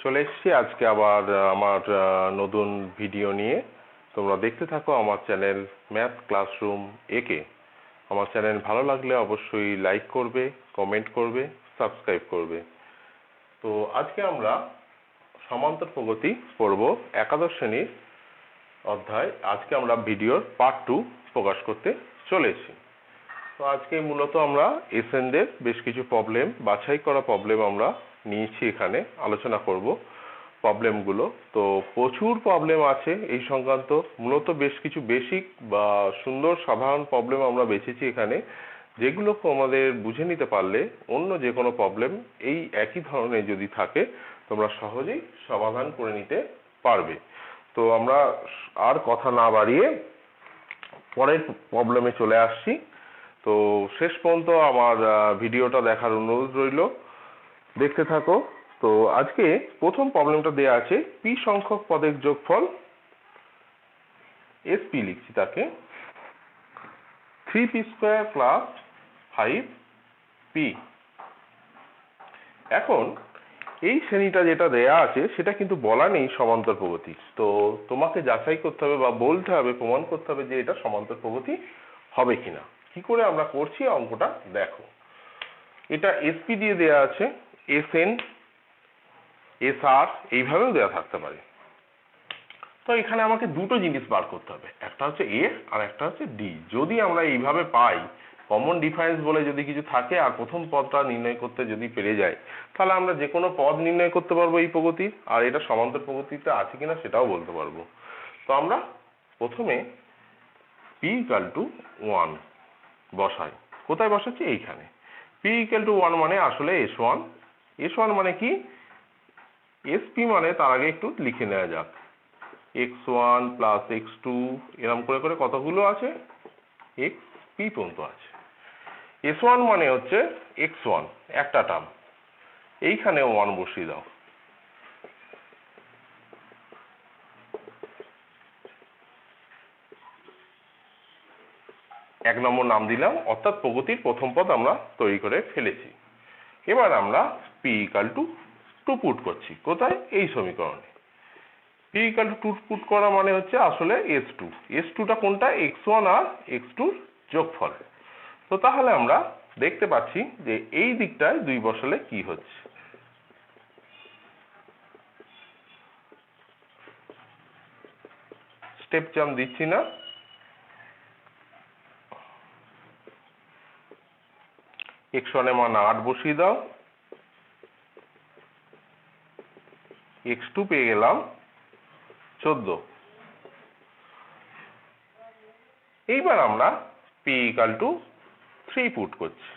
চলে এসেছি আজকে আবার আমার নতুন ভিডিও নিয়ে। তোমরা দেখতে থাকো আমার চ্যানেল ম্যাথ ক্লাসরুম একে। আমার চ্যানেল ভালো লাগলে অবশ্যই লাইক করবে, কমেন্ট করবে, সাবস্ক্রাইব করবে। তো আজকে আমরা সমান্তর প্রগতি পড়ব একাদশ শ্রেণীর অধ্যায়। আজকে আমরা ভিডিওর পার্ট 2 প্রকাশ করতে চলেছি। তো আজকে মূলত আমরা এসএনদের বেশ কিছু প্রবলেম, বাছাই করা প্রবলেম আমরা নিয়েছি, এখানে আলোচনা করব প্রবলেমগুলো। তো প্রচুর প্রবলেম আছে এই সংক্রান্ত, মূলত বেশ কিছু বেসিক বা সুন্দর সাধারণ প্রবলেম আমরা বেছেছি এখানে, যেগুলো আমাদের বুঝে নিতে পারলে অন্য যে কোনো প্রবলেম এই একই ধরনের যদি থাকে তোমরা সহজেই সমাধান করে নিতে পারবে। তো আমরা আর কথা না বাড়িয়ে পরের প্রবলেমে চলে আসছি। তো শেষ পর্যন্ত আমার ভিডিওটা দেখার অনুরোধ রইল, দেখতে থাকো। তো আজকে প্রথম প্রবলেমটা দেয়া আছে পি সংখ্যক পদের যোগফল, এসপি লিখছি তাকে, 3p² প্লাস 5p। এখন এই শ্রেণীটা যেটা দেয়া আছে সেটা কিন্তু বলা নেই সমান্তর প্রগতি। তো তোমাকে যাচাই করতে হবে বা বলতে হবে, প্রমাণ করতে হবে যে এটা সমান্তর প্রগতি হবে কিনা। কি করে আমরা করছি অঙ্কটা দেখো। এটা এসপি দিয়ে দেয়া আছে, এসএন, এসআর এইভাবেও দেওয়া থাকতে পারে। তো এখানে আমাকে দুটো জিনিস বার করতে হবে, একটা হচ্ছে এ আর একটা হচ্ছে ডি। যদি আমরা এইভাবে পাই, কমন ডিফারেন্স বলে যদি কিছু থাকে আর প্রথম পদটা নির্ণয় করতে যদি পেরে যাই, তাহলে আমরা যে কোনো পদ নির্ণয় করতে পারবো এই প্রগতির, আর এটা সমান্তর প্রগতিতে আছে কিনা সেটাও বলতে পারবো। তো আমরা প্রথমে p = 1 বসাই। কোথায় বসাচ্ছি? এইখানে। p = 1 মানে আসলে s1। s1 মানে কি? sp মানে তার আগে একটু লিখে নেওয়া যাক, x1 প্লাস x2 এরকম করে করে কতগুলো আছে, xp পর্যন্ত আছে। s1 মানে হচ্ছে x1 একটা টার্ম, এইখানে 1 বসিয়ে দাও। এক নম্বর নাম দিলাম, অর্থাৎ প্রগতির প্রথম পদ আমরা তৈরি করে ফেলেছি। এবার আমরা p = 2 পুট করছি। কোথায়? এই সমীকরণে। p = 2 পুট করা মানে হচ্ছে আসলে s2। s2টা কোনটা? x1 আর x2 যোগফল। তো তাহলে আমরা দেখতে পাচ্ছি যে এই দিকটায় 2 বসালে কি হচ্ছে। স্টেপ জাম্প দিচ্ছি না। x1 এর মান 8 বসিয়ে দাও, x2 পেয়ে গেলাম 14। এইবার আমরা p = 3 পুট করছি।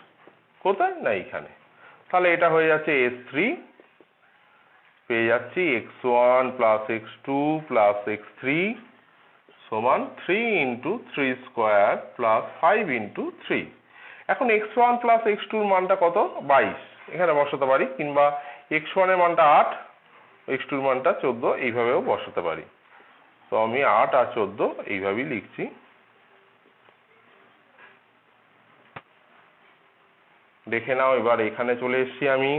কোথায়? না এইখানে। তাহলে এটা হয়ে যাচ্ছে s3, পেয়ে যাচ্ছি x1 plus x2 plus x3 সমান 3 × 3² প্লাস 5 × 3। এখন x1 প্লাস x2 এর মানটা কত? 22 এখানে বসাতে পারি, কিংবা x1 এর মানটা 8, x2 এর মানটা 14, এইভাবেও বসাতে পারি। তো আমি 8 আর 14 এইভাবেই লিখছি। দেখে নাও, এবার এখানে চলে এসেছি আমি।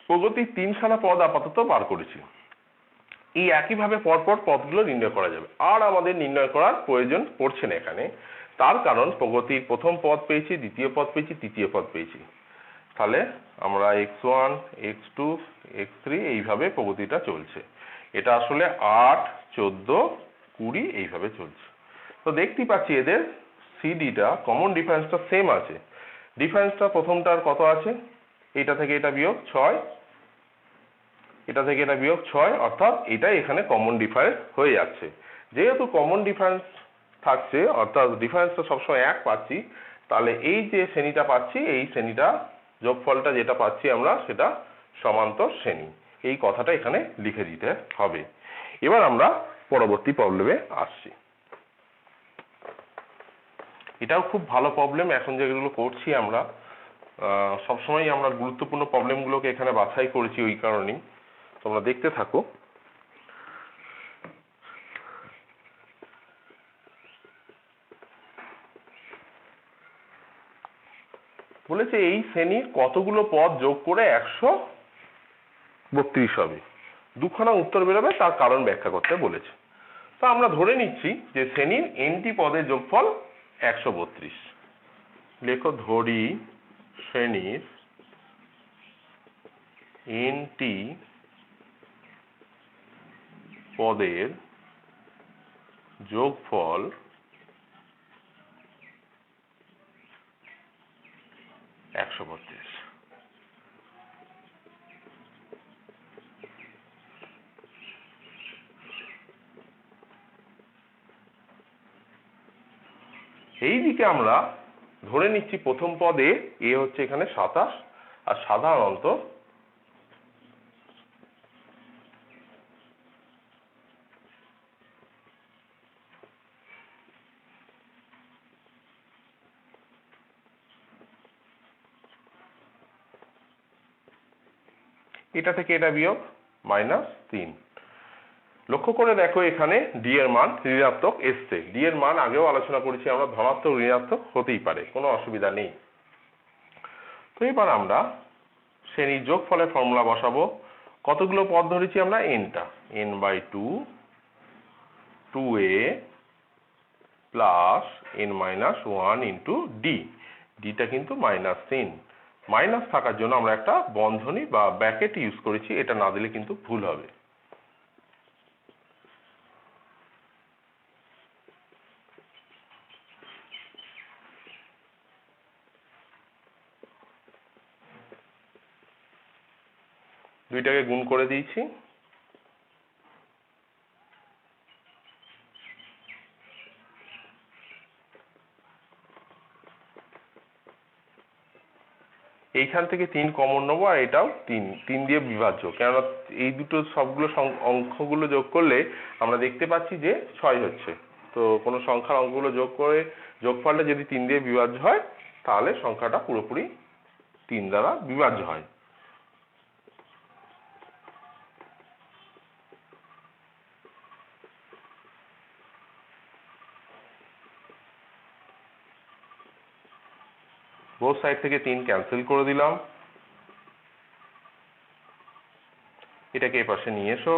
প্রগতির 3খানা পদ আপাতত বার করেছি। এই একইভাবে পরপর পদগুলো নির্ণয় করা যাবে, আর আমাদের নির্ণয় করার প্রয়োজন পড়ছে না এখানে। তার কারণ প্রগতির প্রথম পদ পেয়েছি, দ্বিতীয় পদ পেয়েছি, তৃতীয় পদ পেয়েছি। তাহলে আমরা x1, x2, x3 এইভাবে প্রগতিটা চলছে। এটা আসলে 8, 14, 20 এইভাবে চলছে। তো দেখতেই পাচ্ছি এদের সিডিটা কমন ডিফারেন্সটা সেম আছে। ডিফারেন্সটা প্রথমটার কত আছে? এটা থেকে এটা বিয়োগ 6, এটা থেকে এটা বিয়োগ 6, অর্থাৎ এটাই এখানে কমন ডিফারেন্স হয়ে যাচ্ছে। যেহেতু কমন ডিফারেন্স থাকছে, অর্থাৎ ডিফারেন্সটা সবসময় 1 পাচ্ছি, তাহলে এই যে শ্রেণীটা পাচ্ছি, এই শ্রেণীটা যোগফলটা যেটা পাচ্ছি আমরা, সেটা সমান্তর শ্রেণী। এই কথাটা এখানে লিখে দিতে হবে। এবার আমরা পরবর্তী প্রবলেমে আসছি। এটাও খুব ভালো প্রবলেম। এখন যেগুলো করছি আমরা, সবসময় আমরা গুরুত্বপূর্ণ প্রবলেমগুলোকে এখানে বাছাই করেছি, ওই কারণেই। তোমরা দেখতে থাকো। বলেছে এই শ্রেণীর কতগুলো পদ যোগ করে 132 হবে, দুখানা উত্তর বেরোবে, তার কারণ ব্যাখ্যা করতে বলেছে। তো আমরা ধরে নিচ্ছি যে শ্রেণীর nটি পদের যোগফল 132। লেখো ধরি শ্রেণীর nটি পদের যোগফল 132। এইদিকে আমরা ধরে নিচ্ছি প্রথম পদে এ হচ্ছে এখানে 27, আর সাধারণত এটা থেকে এটা বিয়োগ -3। লক্ষ্য করে দেখো এখানে ডি এর মান ঋণাত্মক এসছে। ডি এর মান আগেও আলোচনা করেছি আমরা, ধনাত্মক ঋণাত্মক হতেই পারে, কোনো অসুবিধা নেই। তো এবার আমরা শ্রেণীর যোগফলের ফর্মুলা বসাবো। কতগুলো পদ ধরেছি আমরা? nটা, n/2 2a plus n-1 into ডি। ডিটা কিন্তু -3, মাইনাস থাকার জন্য আমরা একটা বন্ধনী বা ব্র্যাকেট ইউজ করেছি, এটা না দিলে কিন্তু ভুল হবে। দুইটাকে গুণ করে দিয়েছি। এইখান থেকে 3 কমন নেবো, আর এটাও 3 দিয়ে বিভাজ্য, কেননা এই দুটো সবগুলো অঙ্কগুলো যোগ করলে আমরা দেখতে পাচ্ছি যে 6 হচ্ছে। তো কোনো সংখ্যার অঙ্কগুলো যোগ করে যোগফলটা যদি 3 দিয়ে বিভাজ্য হয়, তাহলে সংখ্যাটা পুরোপুরি 3 দ্বারা বিভাজ্য হয়। বোথ সাইড থেকে 3 ক্যান্সেল করে দিলাম। এটাকে এই পাশে নিয়ে এসো।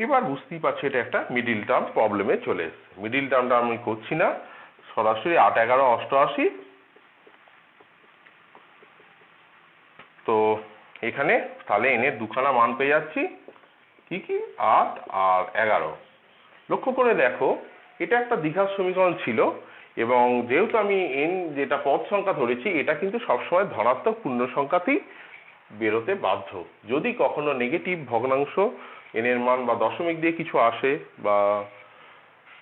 এবার বুঝতেই পারছি এটা একটা মিডিল টার্ম প্রবলেমে চলে এসেছে। মিডিল টার্মটা আমি করছি না, সরাসরি 8, 11, 88। তো এখানে তাহলে n এর দুখানা মান পেয়ে যাচ্ছি, কি কি? 8 আর 11। লক্ষ্য করে দেখো এটা একটা দ্বিঘাত সমীকরণ ছিল, এবং যেহেতু আমি n যেটা পদ সংখ্যা ধরেছি, এটা কিন্তু সবসময় ধনাত্মক পূর্ণ সংখ্যাতেই বেরোতে বাধ্য। যদি কখনো নেগেটিভ ভগ্নাংশ n এর মান বা দশমিক দিয়ে কিছু আসে, বা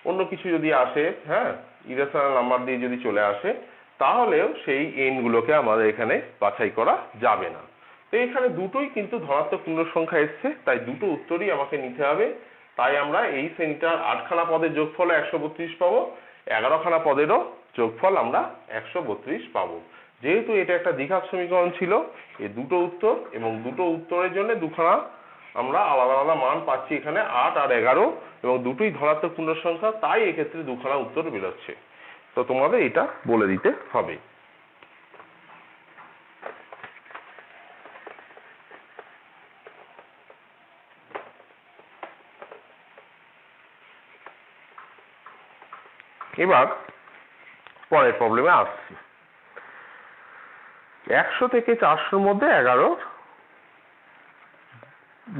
অন্য কিছু যদি আসে, হ্যাঁ, ইরেশনাল নাম্বার দিয়ে যদি চলে আসে, তাহলেও সেই n গুলোকে আমাদের এখানে বাছাই করা যাবে না। তো এখানে দুটোই কিন্তু ধনাত্মক পূর্ণ সংখ্যা এসছে, তাই দুটো উত্তরই আমাকে নিতে হবে। তাই আমরা এই শ্রেণীটার 8খানা পদের যোগফল 132 পাবো, 11খানা পদেরও যোগফল আমরা 132 পাবো। যেহেতু এটা একটা দ্বিঘাত সমীকরণ ছিল, এই দুটো উত্তর এবং দুটো উত্তরের জন্য দুখানা আমরা আলাদা আলাদা মান পাচ্ছি, এখানে 8 আর 11, এবং দুটোই ধনাত্মক পূর্ণ সংখ্যা, তাই এক্ষেত্রে দুখানা উত্তর বেরোচ্ছে। তো তোমাদের এটা বলে দিতে হবে। এবার পরের প্রবলেমে আসছি। 100 থেকে 400-র মধ্যে 11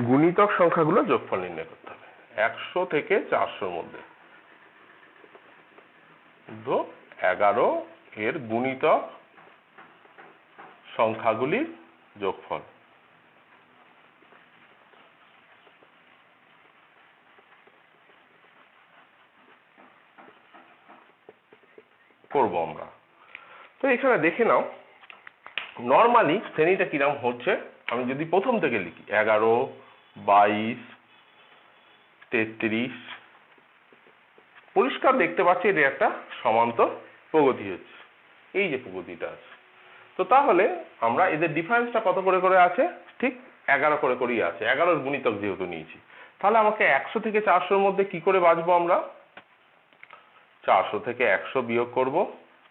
গুণিতক সংখ্যাগুলো যোগফল নির্ণয় করতে হবে। 100 থেকে 400-র মধ্যে 11 এর গুণিতক সংখ্যাগুলির যোগফল। করব আমরা। তো এখানে দেখে নাও নর্মালি শ্রেণীটা কিরকম হচ্ছে। আমি যদি প্রথম থেকে লিখি 11, 22, 33, পরিষ্কার দেখতে পাচ্ছি এটা একটা সমান্তর প্রগতি হচ্ছে। এই যে প্রগতিটা আছে, তো তাহলে আমরা এদের ডিফারেন্সটা কত করে করে আছে, ঠিক 11 করে করেই আছে, 11 গুণিতক যেহেতু নিয়েছি। তাহলে আমাকে 100 থেকে 400 এর মধ্যে কি করে বাঁচবো আমরা, 400 থেকে 100 বিয়োগ করব,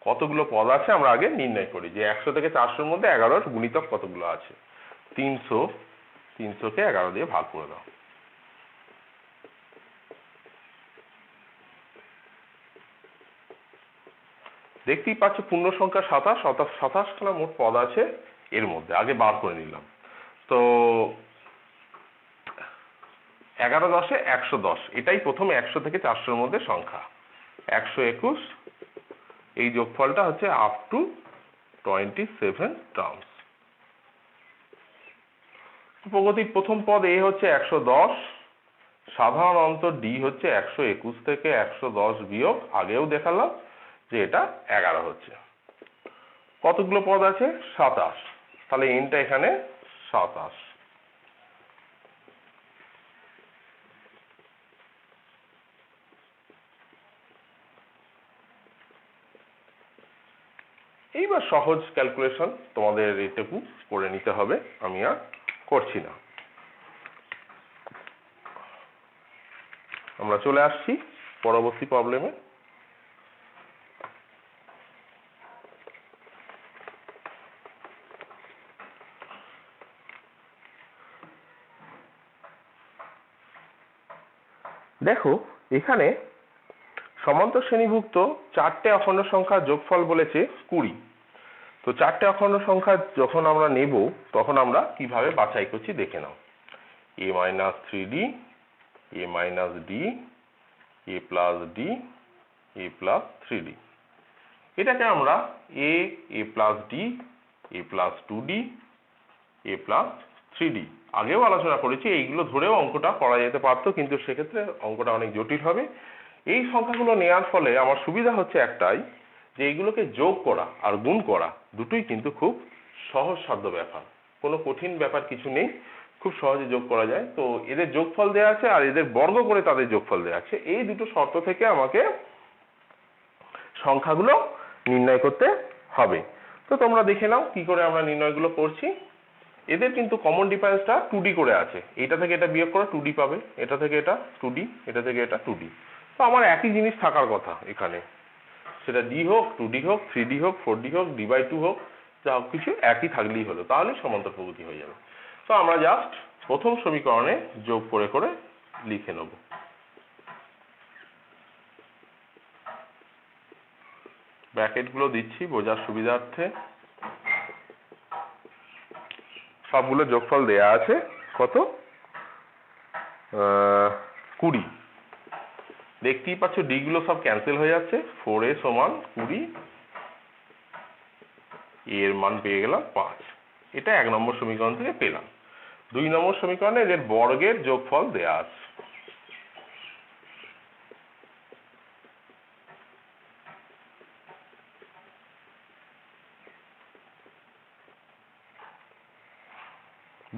কতগুলো পদ আছে আমরা আগে নির্ণয় করি যে 100 থেকে 400 এর মধ্যে 11 গুণিতক কতগুলো আছে। 300, 300 কে 11 দিয়ে ভাগ করে দাও। দেখতেই পাচ্ছ পূর্ণ সংখ্যা 27, 27 খানা মোট পদ আছে এর মধ্যে, আগে বার করে নিলাম। তো 11 10 110, এটাই প্রথমে 100 থেকে 400 এর মধ্যে সংখ্যা। 121, এই যোগফলটা হচ্ছে আপ টু 27 টার্মস। প্রগতির প্রথম পদ এ হচ্ছে 110, সাধারণ অন্তর ডি হচ্ছে 121 থেকে 110 বিয়োগ, আগেও দেখালাম যে এটা 11 হচ্ছে। কতগুলো পদ আছে, 27, তাহলে এনটা এখানে 27। এইবার সহজ ক্যালকুলেশন তোমাদের এইটুকু করে নিতে হবে, আমি আর করছি না। আমরা চলে আসছি পরবর্তী প্রবলেমে। দেখো এখানে সমান্তর শ্রেণীভুক্ত 4টে অখণ্ড সংখ্যার যোগফল বলেছে 20। তো 4টে অখণ্ড সংখ্যা যখন আমরা নেব তখন আমরা কিভাবে বাছাই করছি দেখে নাও। a minus 3d, a minus d, a plus d, a plus 3d, এটাকে আমরা a plus d, a plus 2d, a plus 3d আগেও আলোচনা করেছি। এইগুলো ধরেও অঙ্কটা করা যেতে পারতো, কিন্তু সেক্ষেত্রে অঙ্কটা অনেক জটিল হবে। এই সংখ্যাগুলো নেওয়ার ফলে আমার সুবিধা হচ্ছে একটাই, যে এইগুলোকে যোগ করা আর গুণ করা দুটোই কিন্তু খুব সহজসাধ্য ব্যাপার, কোনো কঠিন ব্যাপার কিছু নেই, খুব সহজে যোগ করা যায়। তো এদের যোগফল দেওয়া আছে আর এদের বর্গ করে তাদের যোগফল দেওয়া আছে, এই দুটো শর্ত থেকে আমাকে সংখ্যাগুলো নির্ণয় করতে হবে। তো তোমরা দেখে নাও কি করে আমরা নির্ণয়গুলো করছি। এদের কিন্তু কমন ডিফারেন্সটা 2d করে আছে, এটা থেকে এটা বিয়োগ করে 2d পাবে, এটা থেকে এটা 2d, এটা থেকে এটা 2d। তো আমার একই জিনিস থাকার কথা এখানে, সেটা d হোক, 2d হোক, 3d হোক, 4d হোক, d/2 হোক, যা হোক কিছু একই থাকলেই হলো, তাহলে সমান্তর প্রগতি হয়ে যাবে। তো আমরা জাস্ট প্রথম সমীকরণে যোগ করে করে লিখে নেব। ব্র্যাকেটগুলো দিচ্ছি বোঝার সুবিধার্থে। সবগুলো যোগফল দেয়া আছে, কত, 20। দেখতেই পাচ্ছ ডি গুলো সব ক্যান্সেল হয়ে যাচ্ছে, 4a সমান 20, এর মান পেয়ে গেলাম 5। এটা 1 নম্বর সমীকরণ থেকে পেলাম। 2 নম্বর সমীকরণে এদের বর্গের যোগফল দেয়া আছে।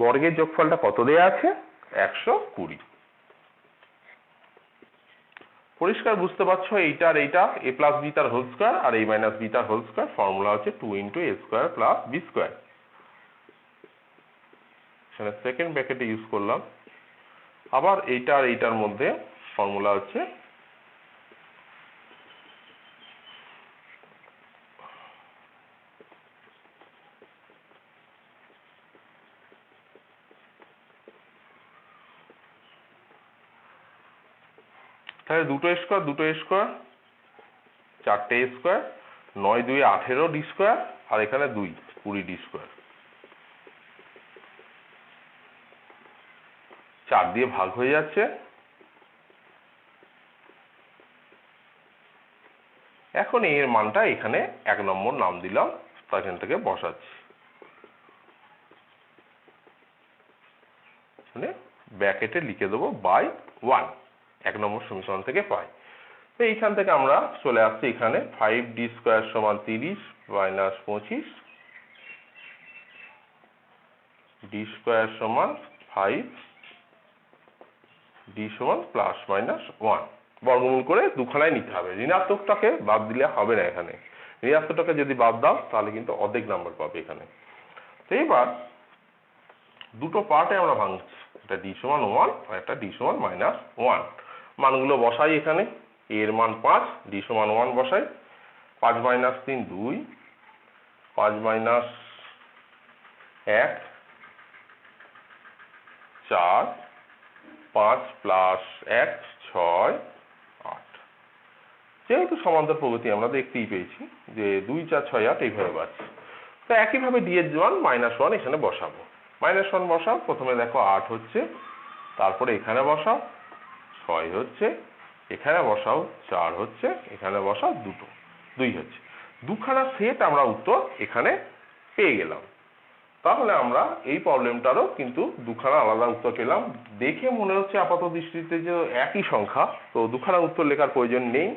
বর্গের যোগফলটা কত দেয়া আছে, 120। পরিষ্কার বুঝতে পারছো, এইটা আর এইটা a প্লাস b তার হোল স্কয়ার আর a মাইনাস b তার হোল স্কয়ার, ফর্মুলা হচ্ছে 2 × a square plus b square. এখানে সেকেন্ড ব্র্যাকেটে ইউজ করলাম। আবার এইটা আর এইটার মধ্যে ফর্মুলা হচ্ছে তাহলে দুটো স্কয়ার, 4টে স্কয়ার, 9 2 18 d স্কয়ার, আর এখানে 2 20 d স্কয়ার। 4 দিয়ে ভাগ হয়ে যাচ্ছে। এখন এর মানটা এখানে 1 নম্বর নাম দিলাম, তা এখান থেকে বসাচ্ছি। মানে ব্র্যাকেটে লিখে দেবো বাই 1, 1 নম্বর সমীকরণ থেকে পাই। তো এইখান থেকে আমরা চলে আসছি এখানে 5d স্কয়ার সমান 30 মাইনাস 25, d স্কয়ার সমান 5, d সমান প্লাস মাইনাস 1। বর্গমূল করে দুখানায় নিতে হবে, ঋণাত্মকটাকে বাদ দিলে হবে না, এখানে 73টাকে যদি বাদ দাও তাহলে কিন্তু অর্ধেক নাম্বার পাবে এখানে। তো এবার দুটো পার্টে আমরা ভাঙছি, একটা d সমান 1 আর একটা d সমান -1। মানগুলো বসাই এখানে, a এর মান 5, d সমান 1 বসাই। 5 - 3 2, 5 - 1 4, 5 + 1 6 8। যেহেতু সমান্তর প্রগতি আমরা দেখতেই পেয়েছি যে 2 4 6 8 এইভাবে বাড়ছে। তো একইভাবে d এর মান -1 এখানে বসাবো। -1 বসাও, প্রথমে দেখো 8 হচ্ছে, তারপরে এখানে বসাও 6 হচ্ছে, এখানে বসাও 4 হচ্ছে, এখানে বসাও 2 হচ্ছে। দুখানা সেট আমরা উত্তর এখানে পেয়ে গেলাম। তাহলে আমরা এই প্রবলেমটারও কিন্তু দুখানা আলাদা উত্তর পেলাম। দেখে মনে হচ্ছে আপাত দৃষ্টিতে যে একই সংখ্যা, তো দুখানা উত্তর লেখার প্রয়োজন নেই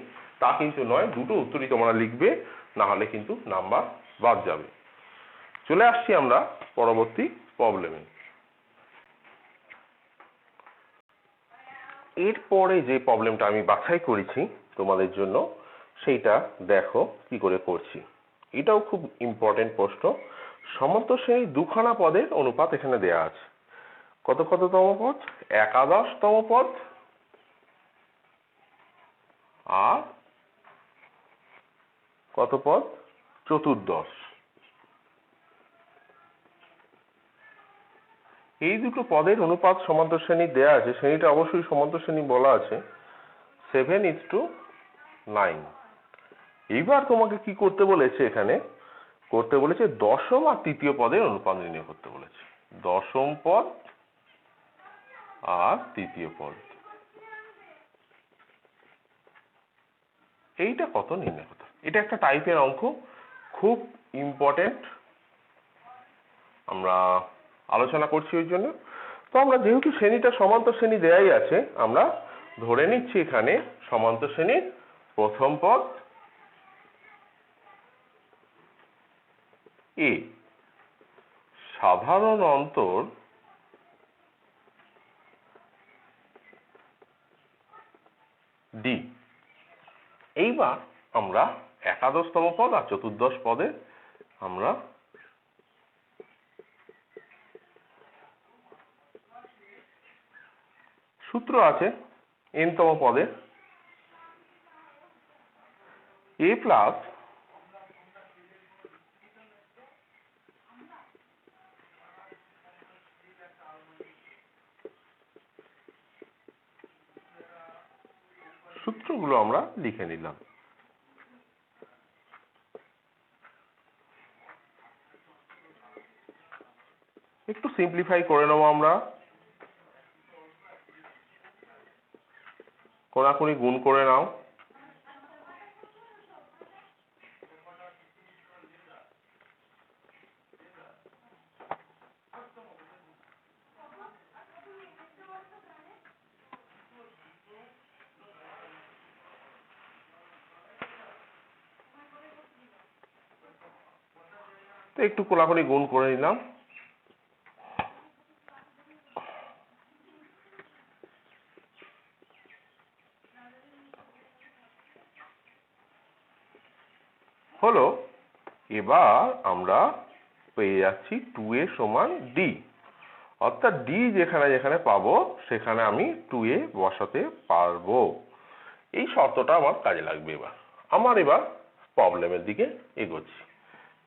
তা কিন্তু নয়, দুটো উত্তরই তোমরা লিখবে, না হলে কিন্তু নাম্বার বাদ যাবে। চলে আসছি আমরা পরবর্তী প্রবলেমে। এরপরে যে প্রবলেমটা আমি বাছাই করেছি তোমাদের জন্য, সেইটা দেখো কি করে করছি। এটাও খুব ইম্পর্টেন্ট প্রশ্ন। সমান্তর শ্রেণীর দুখানা পদের অনুপাত এখানে দেয়া আছে। কততম পদ? একাদশতম পদ আর কত পদ? চতুর্দশ। এই দুটো পদের অনুপাত সমান্তর শ্রেণী দেয়া আছে, শ্রেণীটা অবশ্যই সমান্তর শ্রেণী বলা আছে 7:9। এইবার তোমাকে কি করতে বলেছে এখানে? করতে বলেছে দশম আর তৃতীয় পদের অনুপাত নির্ণয় করতে বলেছে। দশম পদ আর তৃতীয় পদ, এইটা কত নির্ণয় করতে। এটা একটা টাইপের অঙ্ক, খুব ইম্পর্টেন্ট, আমরা আলোচনা করছি ওই জন্য। তো আমরা যেহেতু শ্রেণীটা সমান্তর শ্রেণী দেয়াই আছে, আমরা ধরে নিচ্ছি এখানে সমান্তর শ্রেণীর প্রথম পদ এ, সাধারণ অন্তর ডি। এইবার আমরা একাদশতম পদ আর চতুর্দশ পদে আমরা সূত্র আছে n-তম পদে a প্লাস সূত্রগুলো আমরা লিখে নিলাম। একটু সিম্পলিফাই করে নেবো আমরা, কোনাকুনি গুণ করে নাও। তো একটু কোনাকুনি গুণ করে নিলাম। হলো, এবার আমরা পেয়ে যাচ্ছি 2a সমান d, অর্থাৎ d যেখানে যেখানে পাবো সেখানে আমি 2a বসাতে পারবো। এই শর্তটা আমার কাজে লাগবে। এবার এবার প্রবলেমের দিকে এগোচ্ছি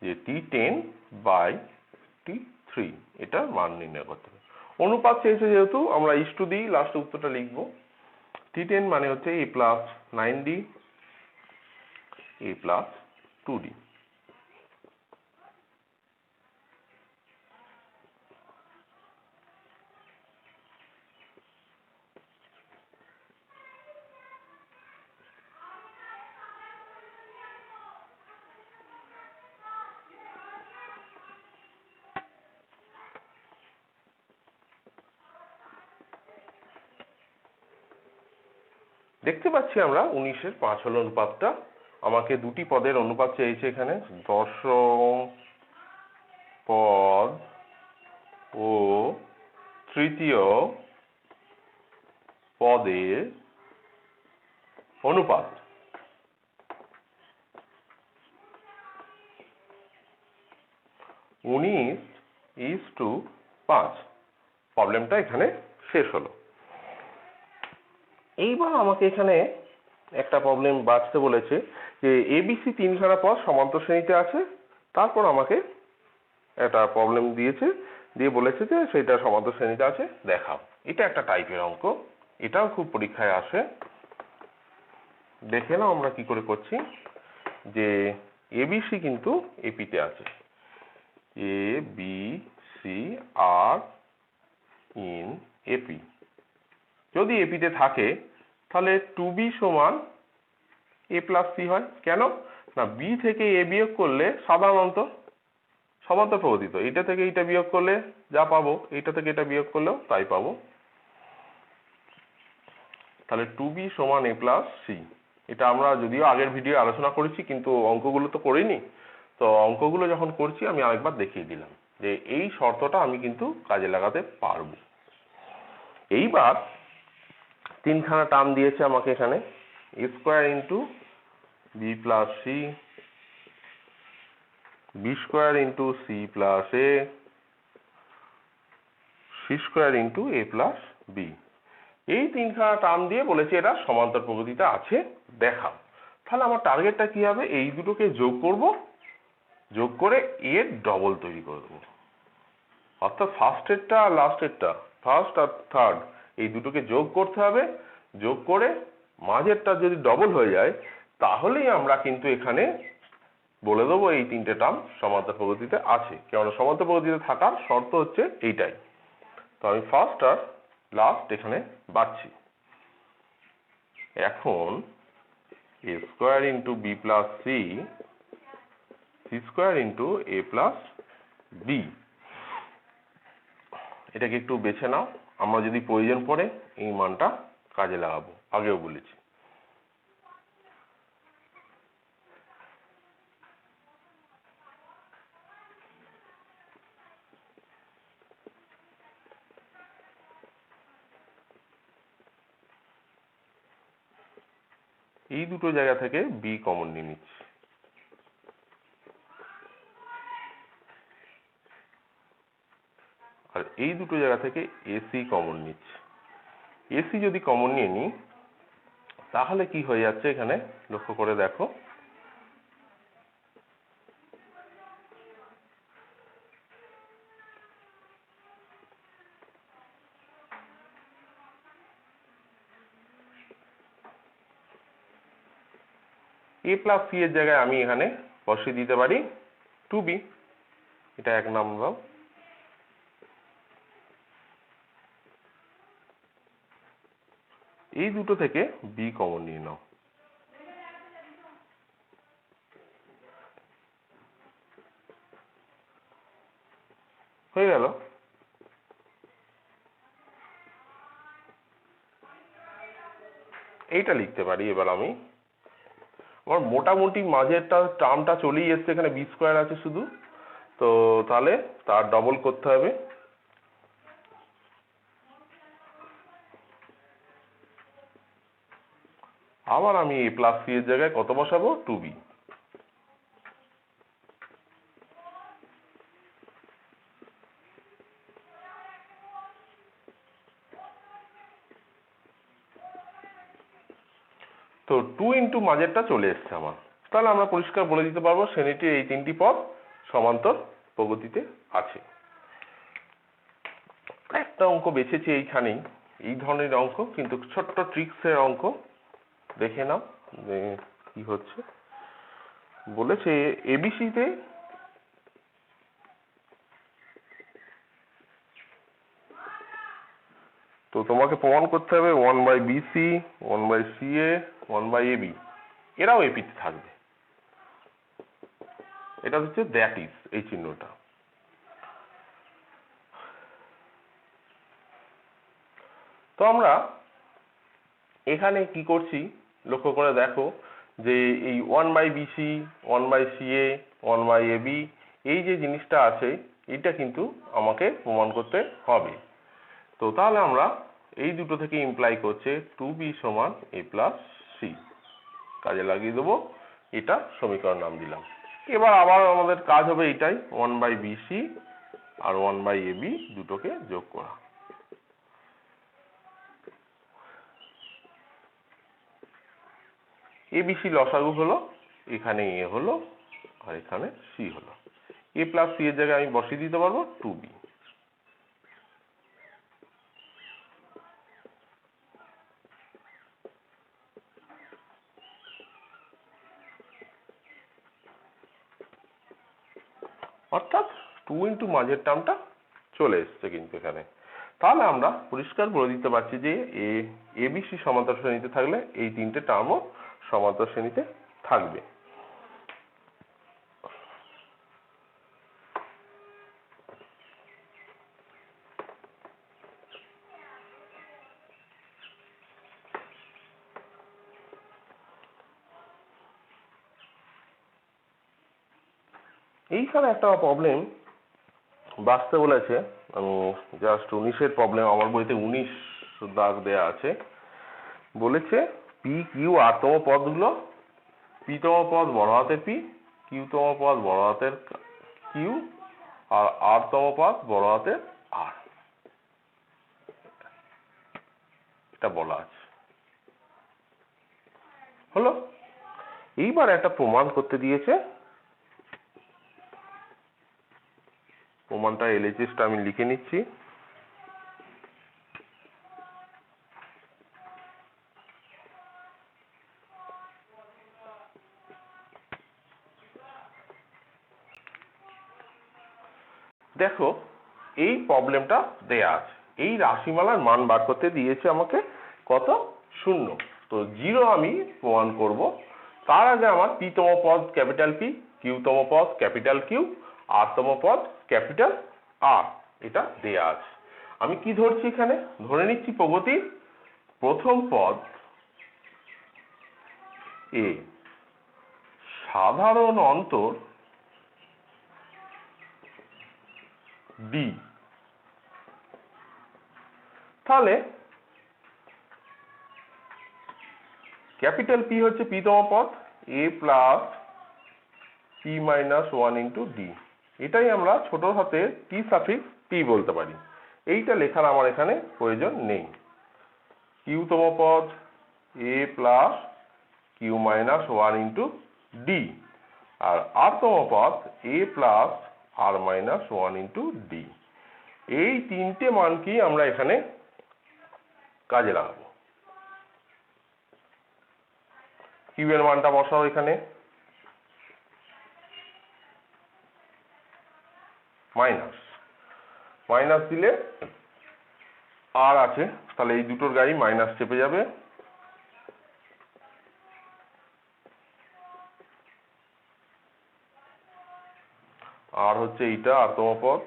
যে T10/T3 এটার মান নির্ণয় করতে হবে। অনুপাত চেয়েছে যেহেতু আমরা ইস্টু দিই, লাস্টে উত্তরটা লিখবো। T10 মানে হচ্ছে a + 9d a + 2d। দেখতে পাচ্ছি আমরা 19/5 হলো অনুপাতটা। আমাকে দুটি পদের অনুপাত চেয়েছে এখানে, দশম পদ ও তৃতীয় পদের অনুপাত। 19:5। প্রবলেমটা এখানে শেষ হলো। এইবার আমাকে এখানে একটা প্রবলেম বাঁচতে বলেছে যে এবিসি তিনখানা পদ সমান্তর শ্রেণীতে আছে, তারপর আমাকে একটা প্রবলেম দিয়েছে, দিয়ে বলেছে যে সেটা সমান্তর শ্রেণীতে আছে দেখাও। এটা একটা টাইপের অঙ্ক, এটাও খুব পরীক্ষায় আসে। দেখে নাও আমরা কি করে করছি। যে এবিসি কিন্তু এপিতে আছে, এ বি সি আর ইন এপি। যদি এপিতে থাকে তাহলে 2b সমান a প্লাস সি হয়। কেন না, বি থেকে এ বিয়োগ করলে সাধারণত সমান্তর প্রবর্তিত, এটা থেকে এটা বিয়োগ করলে যা পাবো, এটা থেকে এটা বিয়োগ করলেও তাই পাবো। তাহলে 2b সমান a প্লাস সি। এটা আমরা যদিও আগের ভিডিও আলোচনা করেছি, কিন্তু অঙ্কগুলো তো করিনি। তো অঙ্কগুলো যখন করছি আমি আরেকবার দেখিয়ে দিলাম যে এই শর্তটা আমি কিন্তু কাজে লাগাতে পারবো। এইবার তিনখানা টার্ম দিয়েছে আমাকে এখানে, a square into B plus C, B square into C plus A, C square into A plus B. এই তিনখানা টার্ম দিয়ে বলেছে এটা সমান্তর প্রকৃতিতে আছে দেখাও। তাহলে আমার টার্গেটটা কি হবে, এই দুটোকে যোগ করব, যোগ করে এর ডবল তৈরি করে দেবো। অর্থাৎ ফার্স্টেরটা আর লাস্টেরটা, ফার্স্ট আর থার্ড, এই দুটোকে যোগ করতে হবে। যোগ করে মাঝেরটা যদি ডবল হয়ে যায় তাহলেই আমরা কিন্তু এখানে বলে দেবো এই তিনটে টার্ম সমান্তর প্রকৃতিতে আছে। কেননা সমান্তর প্রকৃতিতে থাকার শর্ত হচ্ছে এইটাই। তো আমি ফার্স্ট আর লাস্ট এখানে বাড়ছি। এখন a square into B plus c, c square into A plus b, এটাকে একটু বেছে নাও। আমরা যদি প্রয়োজন পড়ে এই মানটা কাজে লাগাবো, আগেও বলেছি। এই দুটো জায়গা থেকে বি কমন নিয়ে নিচ্ছি। আর এই দুটো জায়গা থেকে এসি কমন নিচ্ছি। এসি যদি কমন নিয়ে নিই তাহলে কি হয়ে যাচ্ছে এখানে লক্ষ্য করে দেখো। এ প্লাস সি এর জায়গায় আমি এখানে বসিয়ে দিতে পারি 2b, এটা এক নাম্বার। এই দুটো থেকে বি কমন নিয়ে নাও। হয়ে গেল। এইটা লিখতে পারি এবার আমি। আমার মোটামুটি মাঝেরটা টার্মটা চলেই এসছে, এখানে বি স্কোয়ার আছে শুধু, তো তাহলে তার ডবল করতে হবে। আবার আমি এ প্লাস সি এর জায়গায় কত বসাবো, 2b। তো 2 ইন্টু মাঝেরটা চলে এসছে আমার। তাহলে আমরা পরিষ্কার বলে দিতে পারবো শ্রেণীটির এই তিনটি পদ সমান্তর প্রগতিতে আছে। একটা অঙ্ক বেছেছি এইখানেই, এই ধরনের অঙ্ক, কিন্তু ছোট্ট ট্রিক্সের অঙ্ক। দেখে নাও যে কি হচ্ছে। বলেছে এবিসিতে তো তোমাকে প্রমাণ করতে হবে 1/BC, 1/CA, 1/AB এরাও এপিতে থাকবে। এটা হচ্ছে দ্যাট ইজ, এই চিহ্নটা। তো আমরা এখানে কি করছি লক্ষ্য করে দেখো যে এই 1/BC, 1/CA, 1/AB এই যে জিনিসটা আছে এটা কিন্তু আমাকে প্রমাণ করতে হবে। তো তাহলে আমরা এই দুটো থেকে ইমপ্লাই করছে 2b সমান a প্লাস সি, কাজে লাগিয়ে দেবো। এটা সমীকরণ নাম দিলাম। এবার আবার আমাদের কাজ হবে এটাই, 1/BC আর 1/AB দুটোকে যোগ করা। ABC লসাগু হলো, এখানে A হলো আর এখানে C হলো। A প্লাস C এর জায়গায় আমি বসিয়ে দিতে পারবো 2B। অর্থাৎ 2 ইন্টু মাঝের টার্মটা চলে এসছে কিন্তু এখানে। তাহলে আমরা পরিষ্কার বলে দিতে পারছি যে ABC সমান্তরাল শ্রেণীতে থাকলে এই তিনটে টার্মও সমান্তরাল শ্রেণীতে থাকবে। এইখানে একটা প্রবলেম বাঁচতে বলেছে, আমি জাস্ট 19-এর প্রবলেম, আমার বইতে 19 দাগ দেয়া আছে। বলেছে পি কিউ আর-তম পদগুলো, পি-তম পদ বড় হাতের পি, কিউ-তম পদ বড় হাতের কিউ আর আর-তম পদ বড় হাতের আর, এটা বলা আছে। হলো, এইবার একটা প্রমাণ করতে দিয়েছে। প্রমাণটা LHSটা আমি লিখে নিচ্ছি। দেখো এই প্রবলেমটা দেয়া আছে, এই রাশিমালার মান বার করতে দিয়েছে আমাকে কত, 0। তো 0 আমি প্রমাণ করব। তার আগে আমার পি-তম পদ ক্যাপিটাল পি, কিউ-তম পদ ক্যাপিটাল কিউ, আর-তম পদ ক্যাপিটাল আর, এটা দেয়া আছে। আমি কি ধরছি এখানে, ধরে নিচ্ছি প্রগতির প্রথম পদ এ সাধারণ অন্তর ডি। তাহলে ক্যাপিটাল পি হচ্ছে পি-তম পদ, a plus p minus 1 into d, এটাই আমরা ছোট হাতে টি সাফিক্স পি বলতে পারি। এইটা লেখার আমার এখানে প্রয়োজন নেই। কিউ-তম পদ a plus q minus 1 into d আর আর-তম পদ a plus r minus 1 into d. এই তিনটে মানকেই আমরা এখানে কাজে লাগাবো। কিউ এর মানটা বসাও এখানে, মাইনাস দিলে আর আছে, তাহলে এই দুটোর গায়ে মাইনাস চেপে যাবে। আর হচ্ছে এইটা আর-তম পদ,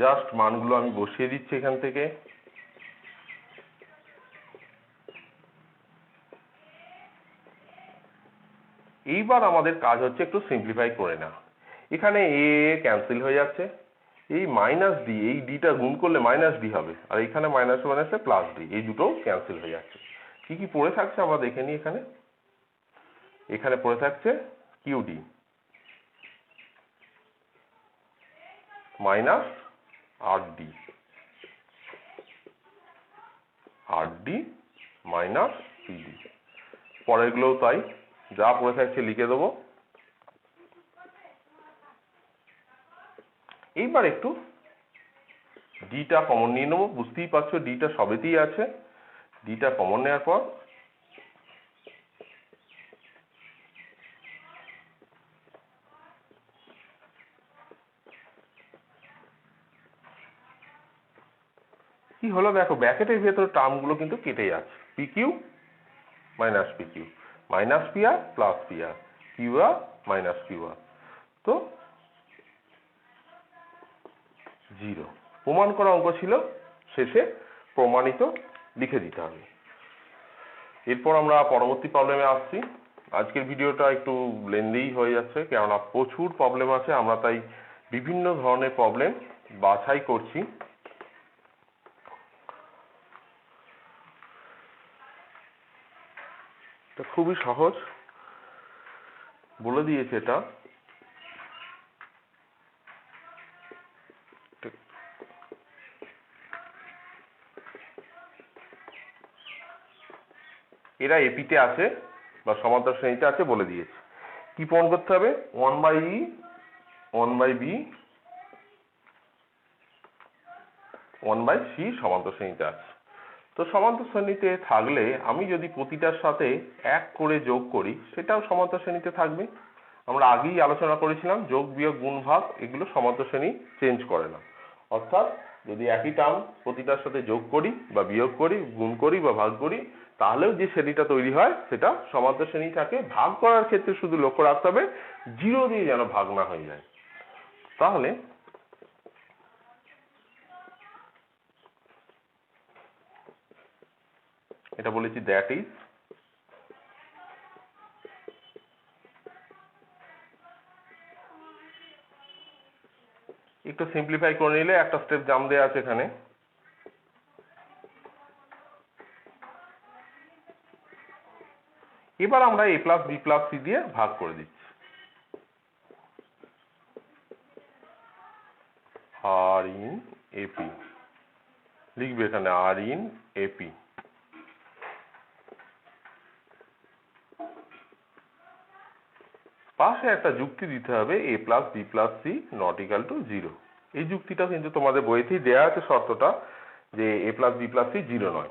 জাস্ট মানগুলো আমি বসিয়ে দিচ্ছি এখান থেকে। এইবার আমাদের কাজ হচ্ছে একটু সিম্পলিফাই করে না। এখানে এ ক্যান্সেল হয়ে যাচ্ছে, এই মাইনাস ডি, এই ডিটা গুণ করলে মাইনাস ডি হবে, আর এখানে মাইনাস মাইনাসে প্লাস ডি, এই দুটো ক্যান্সেল হয়ে যাচ্ছে। কি কি পড়ে থাকছে আমরা দেখে নিই। এখানে পড়ে থাকছে কিউ ডি মাইনাস আর ডি মাইনাস পিডি, পরেরগুলোও তাই, যা পড়ে থাকছে লিখে দেবো। এইবার একটু ডিটা কমন নিয়ে নেবো, বুঝতেই পারছো ডিটা সবেতেই আছে। ডিটা কমন নেওয়ার পর কি হলো, দেখো ব্র্যাকেটের ভেতরে টার্মগুলো কিন্তু কেটে যাচ্ছে। P q minus p q, minus p r plus p r, q r minus q r, তো 0। প্রমাণ করা অঙ্ক ছিল, শেষে প্রমাণিত লিখে দিতে হবে। এরপর আমরা পরবর্তী প্রবলেমে আসছি। আজকের ভিডিওটা একটু লেন্দি হয়ে যাচ্ছে, কেননা প্রচুর প্রবলেম আছে, আমরা তাই বিভিন্ন ধরনের প্রবলেম বাছাই করছি। এটা খুবই সহজ, বলে দিয়েছে এটা। এরা এপিতে আছে বা সমান্তরাল শ্রেণীতে আছে বলে দিয়েছে। কি প্রমাণ করতে হবে? 1/e 1/b 1/c সমান্তরাল শ্রেণীতে আছে। তো সমান্তরাল শ্রেণীতে থাকলে আমি যদি প্রতিটার সাথে 1 করে যোগ করি সেটাও সমান্তরাল শ্রেণীতে থাকবে। আমরা আগেই আলোচনা করেছিলাম যোগ বিয়োগ গুণ ভাগ এগুলো সমান্তরাল শ্রেণী চেঞ্জ করে না। অর্থাৎ যদি একই টার্ম প্রতিটার সাথে যোগ করি বা বিয়োগ করি, গুণ করি বা ভাগ করি, তাহলেও যে শ্রেণীটা তৈরি হয় সেটা সমান্তরাল শ্রেণী থাকে। ভাগ করার ক্ষেত্রে শুধু লক্ষ্য রাখতে হবে 0 দিয়ে যেন ভাগ না হয়ে যায়। তাহলে এটা বলেছি দ্যাট ইজ একটু সিম্পলিফাই করে নিলে একটা স্টেপ জাম দেওয়া আছে এখানে। এবার আমরা a plus B plus C দিয়ে ভাগ করে দিচ্ছি। আর ইন এপি লিখবে এখানে আর ইন এপি। পাশে একটা যুক্তি দিতে হবে a plus B plus C not equal to 0। এই যুক্তিটা কিন্তু তোমাদের বইতেই দেয়া আছে শর্তটা যে a plus B plus C 0 নয়।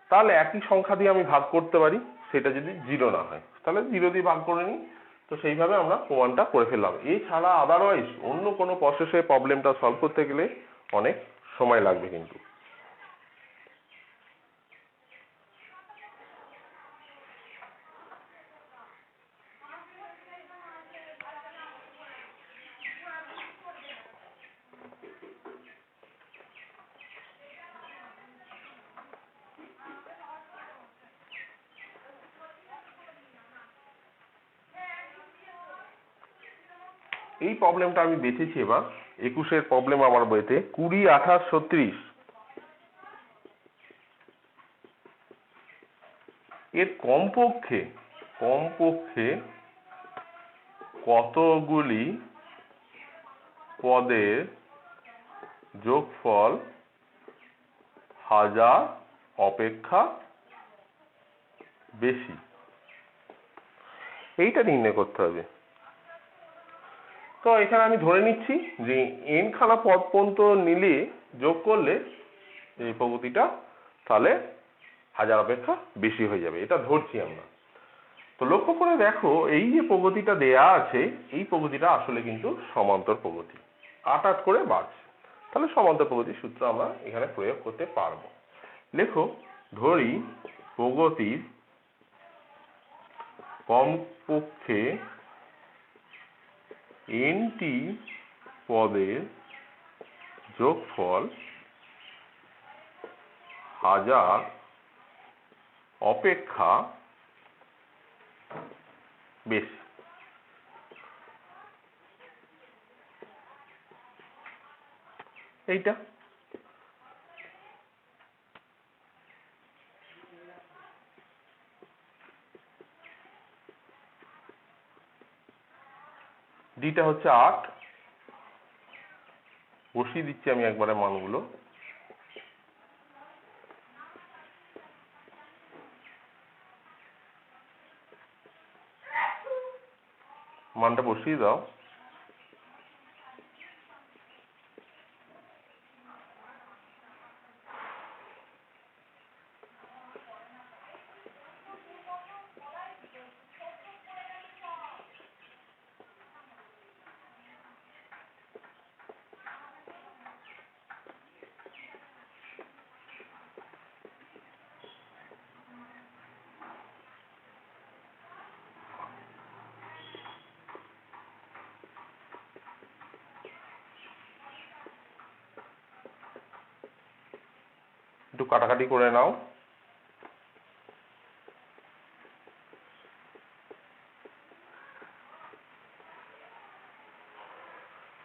তাহলে একই সংখ্যা দিয়ে আমি ভাগ করতে পারি, সেটা যদি 0 না হয় তাহলে 0 দিয়ে ভাগ করে নিই। তো সেইভাবে আমরা প্রমাণটা করে ফেললাম। এছাড়া আদারওয়াইজ অন্য কোনো প্রসেসে প্রবলেমটা সলভ করতে গেলে অনেক সময় লাগবে কিন্তু। এই প্রবলেমটা আমি বেছেছি এবার 21-এর প্রবলেম আমার বইতে 20, 28, 36। এর কমপক্ষে কতগুলি পদের যোগফল 1000 অপেক্ষা বেশি, এইটা নির্ণয় করতে হবে। তো এখানে আমি ধরে নিচ্ছি যে n খানা পদ পর্যন্ত নিলে যোগ করলে এই প্রগতিটা তাহলে 1000 অপেক্ষা বেশি হয়ে যাবে, এটা ধরছি আমরা। তো লক্ষ্য করে দেখো এই যে প্রগতিটা দেয়া আছে এই প্রগতিটা আসলে কিন্তু সমান্তর প্রগতি, 8 করে বাড়ছে। তাহলে সমান্তর প্রগতির সূত্র আমরা এখানে প্রয়োগ করতে পারবো। লেখো ধরি প্রগতির কমপক্ষে nটি পদের যোগফল 1000 অপেক্ষা বেশি। এইটা ডিটা হচ্ছে 8, বসিয়ে দিচ্ছি আমি একবারে মানগুলো। মানটা বসিয়ে দাও। একটু কাটাকাটি করে নাও।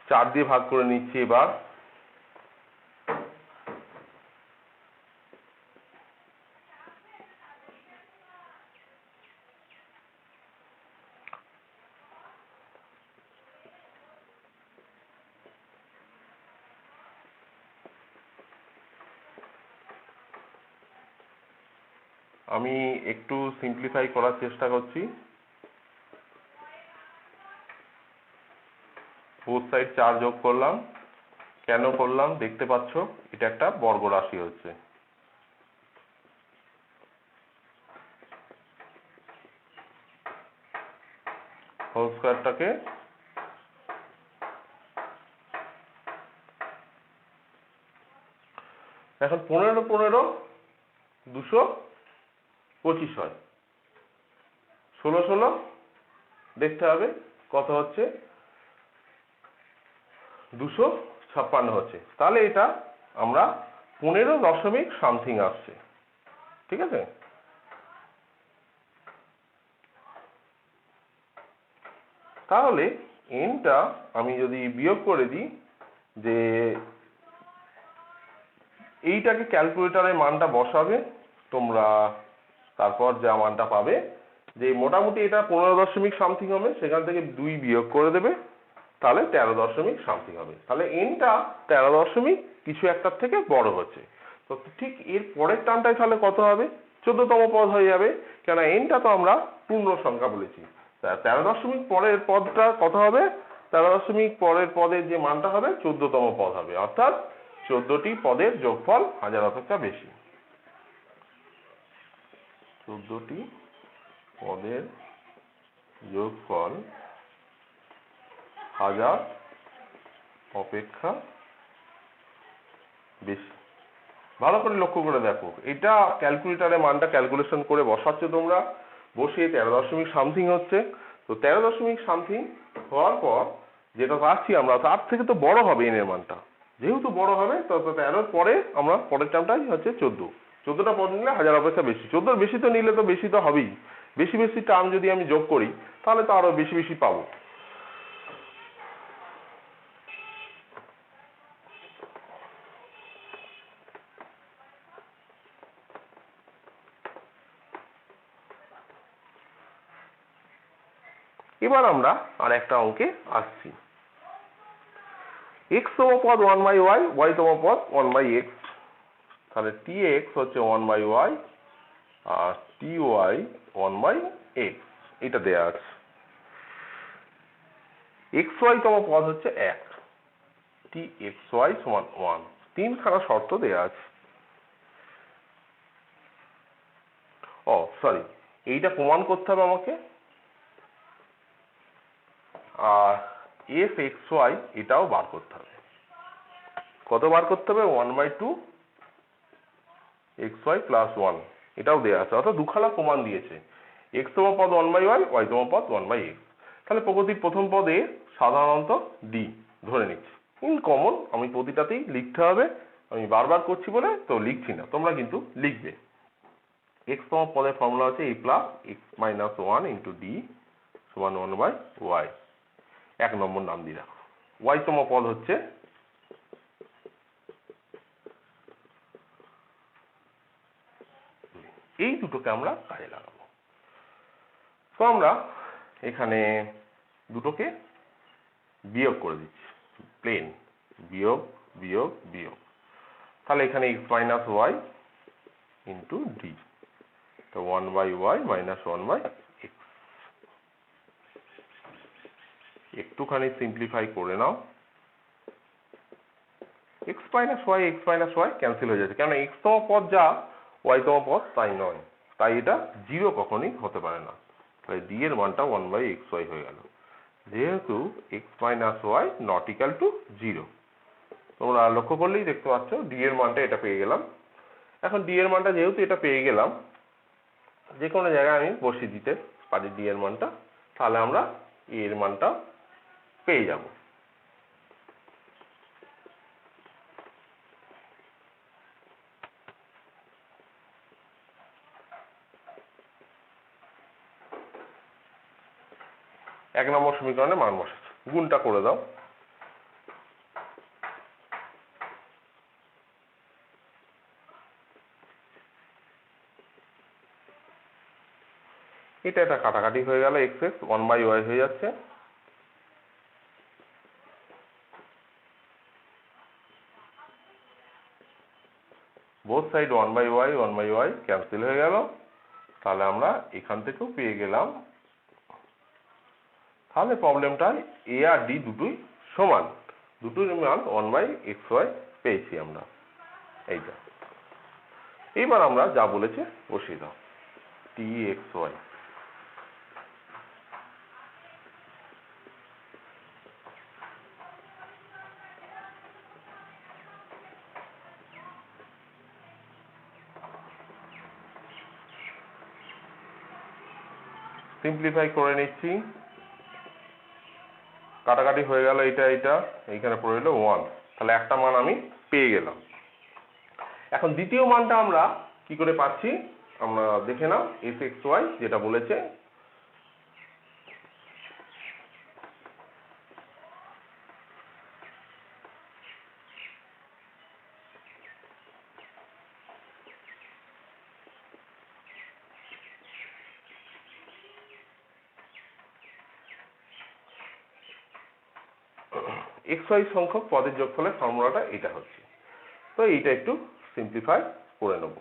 4 দিয়ে ভাগ করে নিচ্ছি এবার। আমি একটু সিম্পলিফাই করার চেষ্টা করছি। বোথ সাইড 4 যোগ করলাম। কেন করলাম দেখতে পাচ্ছ, এটা একটা বর্গ রাশি হচ্ছে। হোল স্কয়ারটাকে এখন 15 15 225 হয়, 16 16 দেখতে হবে কত হচ্ছে, 256 হচ্ছে। তাহলে এটা আমরা 15 দশমিক সামথিং আসছে, ঠিক আছে। তাহলে এনটা আমি যদি বিয়োগ করে দিই, যে এইটাকে ক্যালকুলেটরে মানটা বসাবে তোমরা, তারপর যা মানটা পাবে, যে মোটামুটি এটা 15 দশমিক সামথিং হবে, সেখান থেকে 2 বিয়োগ করে দেবে, তাহলে 13 দশমিক সামথিং হবে। তাহলে এনটা 13 দশমিক কিছু একটার থেকে বড় হচ্ছে। তো ঠিক এর পরের টার্মটাই তাহলে কত হবে, 14তম পদ হয়ে যাবে, কেন এনটা তো আমরা পূর্ণ সংখ্যা বলেছি। 13 দশমিক পরের পদটা কত হবে, 13 দশমিক পরের পদের যে মানটা হবে 14তম পদ হবে, অর্থাৎ 14টি পদের যোগফল 1000 অপেক্ষা বেশি। 14টি পদের যোগফল 1000 অপেক্ষা বেশি। ভালো করে লক্ষ্য করে দেখো, এটা ক্যালকুলেটরে মানটা ক্যালকুলেশন করে বসাচ্ছ তোমরা, বসিয়ে 13 দশমিক সামথিং হচ্ছে। তো 13 দশমিক সামথিং হওয়ার পর যেটা পাচ্ছি আমরা, তার থেকে তো বড় হবে এন এর মানটা, যেহেতু বড় হবে তো 13 পরে আমরা পরের টার্মটাই হচ্ছে 14। 14টা পদ নিলে 1000 অপেক্ষা বেশি, 14 বেশি তো নিলে তো বেশি তো হবেই, বেশি বেশি টার্ম যদি আমি যোগ করি তাহলে তো আরো বেশি বেশি পাবো। এবার আমরা আর একটা অঙ্কে আসছি। x তম পদ 1/y, y তম পদ 1/x, তাহলে tx হচ্ছে 1/y আর ty 1/x, এটা দেয়া আছে। xy তম পদ হচ্ছে 1, txy সমান 1, 3খানা শর্ত দেয়া আছে। সরি, এইটা প্রমাণ করতে হবে আমাকে, আর fxy এটাও বার করতে হবে। কত বার করতে হবে, 1/2 xy প্লাস 1, এটাও দেওয়া আছে, অর্থাৎ দুখানা প্রমাণ দিয়েছে। x তম পদ 1/y, y তম পদ 1/x। তাহলে প্রগতির প্রথম পদে সাধারণত d ধরে নিচ্ছি, ইন কমন আমি প্রতিটাতেই লিখতে হবে, আমি বারবার করছি বলে তো লিখছি না, তোমরা কিন্তু লিখবে। x তম পদের ফর্মুলা হচ্ছে a plus x minus 1 into d সমান 1/y, 1 নম্বর নাম দিয়ে রাখো। y তম পদ হচ্ছে এই দুটোকে আমরা কাজে লাগাবো। তো আমরা এখানে দুটোকে বিয়োগ করে দিচ্ছি, প্লেন বিয়োগ বিয়োগ বিয়োগ, তাহলে এখানে x minus Y into D, তো 1/y মাইনাস 1/x। একটুখানি সিম্পলিফাই করে নাও, x মাইনাস ওয়াই ক্যান্সেল হয়ে যাচ্ছে, কেন x তম পদ যা y তম পদ তাই নয়, তাই এটা 0 কখনই হতে পারে না, তাই d এর মানটা 1/xy হয়ে গেল, যেহেতু x minus Y not equal to 0। তোমরা লক্ষ্য করলেই দেখতে পাচ্ছ d এর মানটা এটা পেয়ে গেলাম। এখন d এর মানটা যেহেতু এটা পেয়ে গেলাম, যে কোনো জায়গায় আমি বসিয়ে দিতে পারি d এর মানটা, তাহলে আমরা a এর মানটা পেয়ে যাব। এক নম্বর সমীকরণে মান বসাচ্ছি, গুণটা করে দাও। এটা কাটাকাটি হয়ে গেল, x 1/y হয়ে যাচ্ছে, বোথ সাইড 1/y ক্যান্সেল হয়ে গেল, তাহলে আমরা এখান থেকেও পেয়ে গেলাম, তাহলে প্রবলেমটায় এ আর ডি দুটোই সমান, দুটোর মান 1/xy পেয়েছি আমরা। এইটা এবার আমরা যা বলেছে বসিয়ে দাও, dxy। সিম্পলিফাই করে নিচ্ছি, কাটাকাটি হয়ে গেল, এটা এটা এইখানে পড়ে রইল 1, তাহলে একটা মান আমি পেয়ে গেলাম। এখন দ্বিতীয় মানটা আমরা কি করে পাচ্ছি আমরা দেখে নাও, sxy যেটা বলেছে, xy সংখ্যক পদের যোগফলের ফর্মুলাটা এটা হচ্ছে। তো এইটা একটু সিম্পলিফাই করে নেব।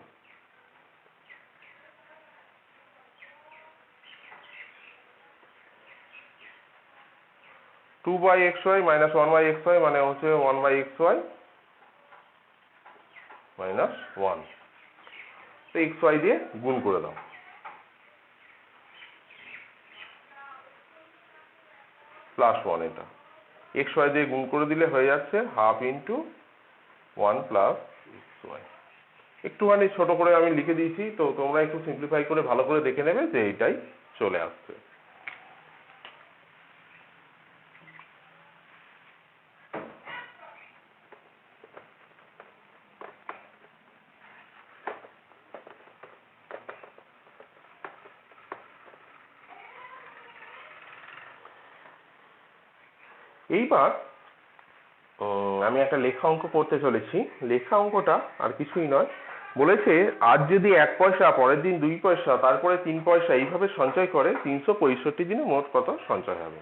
Two by xy minus 1/xy মানে হচ্ছে 1/xy মাইনাস 1। তো xy দিয়ে গুণ করে দাও, প্লাস 1। এটা xy দিয়ে গুণ করে দিলে হয়ে যাচ্ছে হাফ ইন্টু 1 প্লাস xy। একটুখানি ছোট করে আমি লিখে দিয়েছি, তো তোমরা একটু সিম্পলিফাই করে ভালো করে দেখে নেবে যে এইটাই চলে আসছে। এইবার আমি একটা লেখা অঙ্ক করতে চলেছি। লেখা অঙ্কটা আর কিছুই নয়, বলেছে আজ যদি 1 পয়সা, পরের দিন 2 পয়সা, তারপরে 3 পয়সা এইভাবে সঞ্চয় করে 365 দিনে মোট কত সঞ্চয় হবে।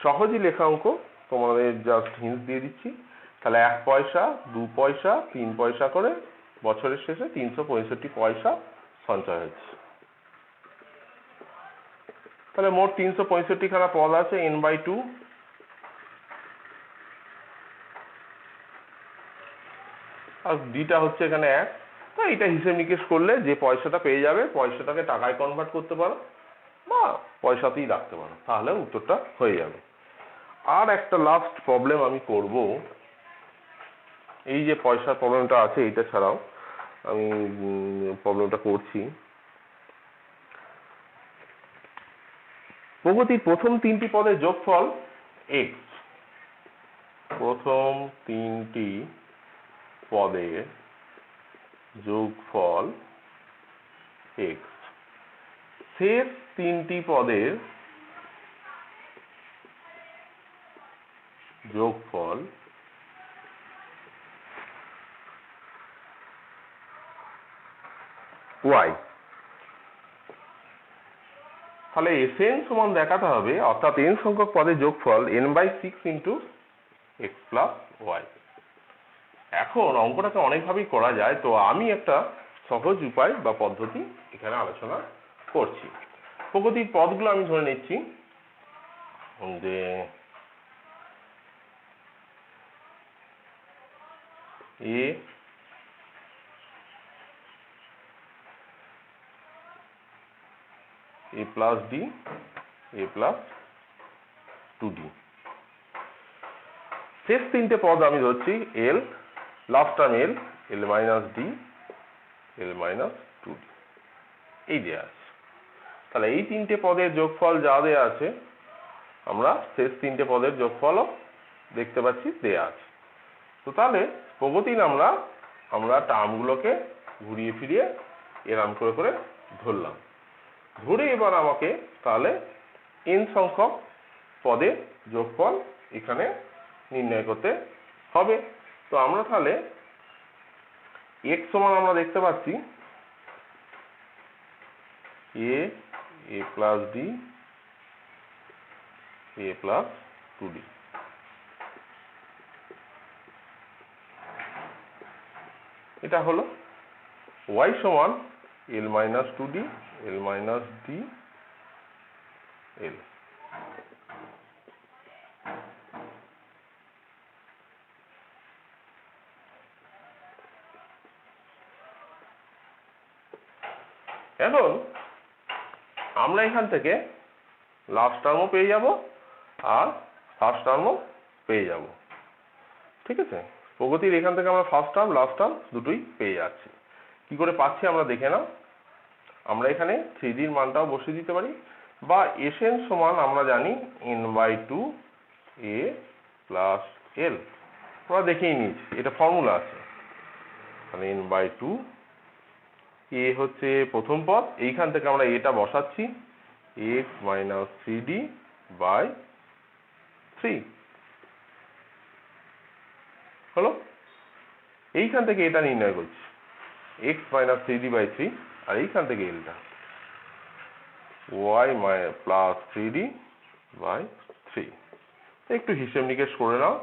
সহজই লেখা অঙ্ক, তোমাদের জাস্ট হিন্ট দিয়ে দিচ্ছি। তাহলে 1 পয়সা, 2 পয়সা, 3 পয়সা করে বছরের শেষে 365 পয়সা সঞ্চয় হচ্ছে। তাহলে মোট 365 খানা পদ আছে, n/2। আর ডিটা হচ্ছে এখানে 1। তো এইটা হিসেব নিকেশ করলে যে পয়সাটা পেয়ে যাবে, পয়সাটাকে টাকায় কনভার্ট করতে পারো বা পয়সাতেই রাখতে পারো, তাহলে উত্তরটা হয়ে যাবে। আর একটা লাস্ট প্রবলেম আমি করব, এই যে পয়সার প্রবলেমটা আছে এইটা ছাড়াও আমি প্রবলেমটা করছি। প্রগতির প্রথম 3টি পদের যোগফল x, প্রথম 3টি পদের যোগফল x, শেষ 3টি পদের যোগফল y। তাহলে Sn সমান দেখাতে হবে, অর্থাৎ n সংখ্যক পদের যোগফল n/6 into x plus y। এখন অঙ্কটাকে অনেকভাবেই করা যায়, তো আমি একটা সহজ উপায় বা পদ্ধতি এখানে আলোচনা করছি। প্রগতির পদগুলো আমি ধরে নিচ্ছি যে a plus d, a plus 2d। শেষ 3টে পদ আমি ধরছি l, last term l, l minus d, l minus 2d, এই দেওয়া আছে। তাহলে এই 3টে পদের যোগফল যা দেওয়া আছে, আমরা শেষ 3টে পদের যোগফলও দেখতে পাচ্ছি দেওয়া আছে। তো তাহলে প্রগতির আমরা টার্মগুলোকে ঘুরিয়ে ফিরিয়ে এরম করে করে ধরলাম, ধরে এবার আমাকে তাহলে n সংখ্যক পদের যোগফল এখানে নির্ণয় করতে হবে। তো আমরা তাহলে x সমান আমরা দেখতে পাচ্ছি a plus d, a plus 2d। এটা হলো y সমান l minus 2d, L minus D এল। এখন আমরা এখান থেকে লাস্ট টার্মও পেয়ে যাব আর ফার্স্ট টার্মও পেয়ে যাব, ঠিক আছে। প্রগতির এখান থেকে আমরা ফার্স্ট টার্ম লাস্ট টার্ম দুটোই পেয়ে যাচ্ছি। কি করে পাচ্ছি আমরা দেখে নাও। আমরা এখানে 3D-র মানটাও বসিয়ে দিতে পারি, বা Sn সমান আমরা জানি n/2 a প্লাস l, আমরা দেখেই নিয়েছি, এটা ফর্মুলা আছে। তাহলে n/2 a হচ্ছে প্রথম পদ, এইখান থেকে আমরা এটা বসাচ্ছি x মাইনাস 3d/3 হলো। এইখান থেকে এটা নির্ণয় করছি x মাইনাস 3d/3, আর এইখান থেকে এলটা y প্লাস 3d/3। একটু হিসেব নিকেশ করে নাও।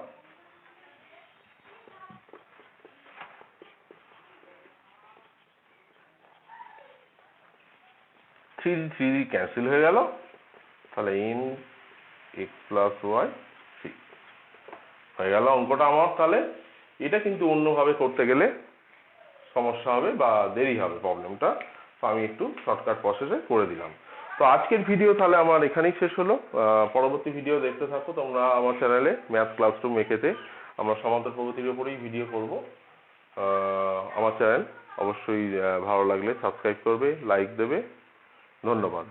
3d ক্যান্সেল হয়ে গেল, তাহলে n x প্লাস y 3 হয়ে গেল অঙ্কটা আমার। তাহলে এটা কিন্তু অন্যভাবে করতে গেলে সমস্যা হবে বা দেরি হবে প্রবলেমটা, তো আমি একটু শর্টকাট প্রসেসে করে দিলাম। তো আজকের ভিডিও তাহলে আমার এখানেই শেষ হলো। পরবর্তী ভিডিও দেখতে থাকো তোমরা আমার চ্যানেলে ম্যাথ ক্লাসরুম একেতে। আমরা সমান্তর প্রগতির উপরেই ভিডিও করব। আমার চ্যানেল অবশ্যই ভালো লাগলে সাবস্ক্রাইব করবে, লাইক দেবে। ধন্যবাদ।